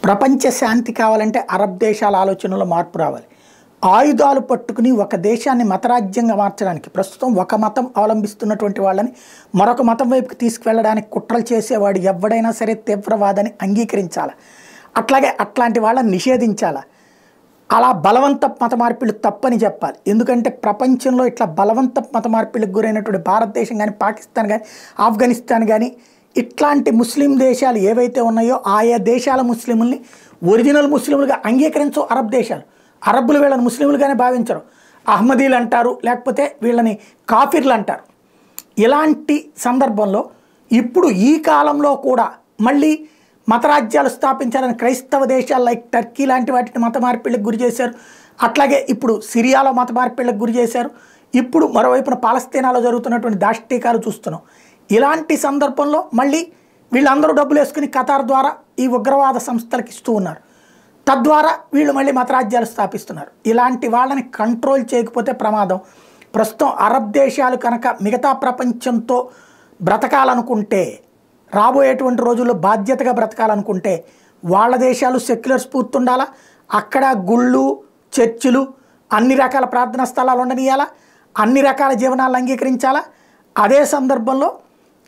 ప్రపంచ శాంతి కావాలంటే అరబ్ దేశాల ఆలోచనలో మార్పు రావాలి. ఆయుధాలు పట్టుకుని ఒక దేశాన్ని మతరాజ్యంగా మార్చడానికి ప్రస్తుతం ఒక మతం అవలంబిస్తున్నటువంటి వాళ్ళని మరొక మతం వైపుకి తీసుకువెళ్ళడానికి కుట్రలు చేసేవాడు ఎవడైనా సరే తీవ్రవాదని అంగీకరించాలి. అట్లాగే అట్లాంటి వాళ్ళని నిషేధించాలి. అలా బలవంత మత మార్పిళ్ళు తప్పని చెప్పాలి. ఎందుకంటే ప్రపంచంలో ఇట్లా బలవంత మత మార్పిళ్ళకి గురైనటువంటి భారతదేశం కానీ, పాకిస్తాన్ కానీ, ఆఫ్ఘనిస్తాన్ కానీ ఇట్లాంటి ముస్లిం దేశాలు ఏవైతే ఉన్నాయో ఆయా దేశాల ముస్లింలని ఒరిజినల్ ముస్లింలుగా అంగీకరించవు అరబ్ దేశాలు. అరబ్బులు వీళ్ళని ముస్లింలుగానే భావించరు. అహ్మదీలు అంటారు, లేకపోతే వీళ్ళని కాఫిర్లు అంటారు. ఇలాంటి సందర్భంలో ఇప్పుడు ఈ కాలంలో కూడా మళ్ళీ మతరాజ్యాలు స్థాపించాలని క్రైస్తవ దేశాలు లైక్ టర్కీ లాంటి వాటిని మత మార్పిళ్ళకి గురి చేశారు. అట్లాగే ఇప్పుడు సిరియాలో మత మార్పిళ్ళకి గురి చేశారు. ఇప్పుడు మరోవైపున పాలస్తీనాలో జరుగుతున్నటువంటి దాష్టీకాలు చూస్తున్నాం. ఇలాంటి సందర్భంలో మళ్ళీ వీళ్ళందరూ డబ్బులు వేసుకుని ఖతార్ ద్వారా ఈ ఉగ్రవాద సంస్థలకు ఇస్తూ ఉన్నారు. తద్వారా వీళ్ళు మళ్ళీ మతరాజ్యాలు స్థాపిస్తున్నారు. ఇలాంటి వాళ్ళని కంట్రోల్ చేయకపోతే ప్రమాదం. ప్రస్తుతం అరబ్ దేశాలు కనుక మిగతా ప్రపంచంతో బ్రతకాలనుకుంటే, రాబోయేటువంటి రోజుల్లో బాధ్యతగా బ్రతకాలనుకుంటే వాళ్ళ దేశాలు సెక్యులర్ స్ఫూర్తి ఉండాలా, అక్కడ గుళ్ళు, చర్చిలు, అన్ని రకాల ప్రార్థనా స్థలాలు ఉండనియాలా, అన్ని రకాల జీవనాలను అంగీకరించాలా. అదే సందర్భంలో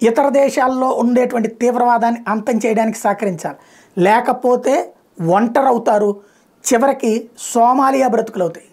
ఇతర దేశాల్లో ఉండేటువంటి తీవ్రవాదాన్ని అంతం చేయడానికి సహకరించాలి. లేకపోతే ఒంటరవుతారు. చివరికి సోమాలియా బ్రతుకులవుతాయి.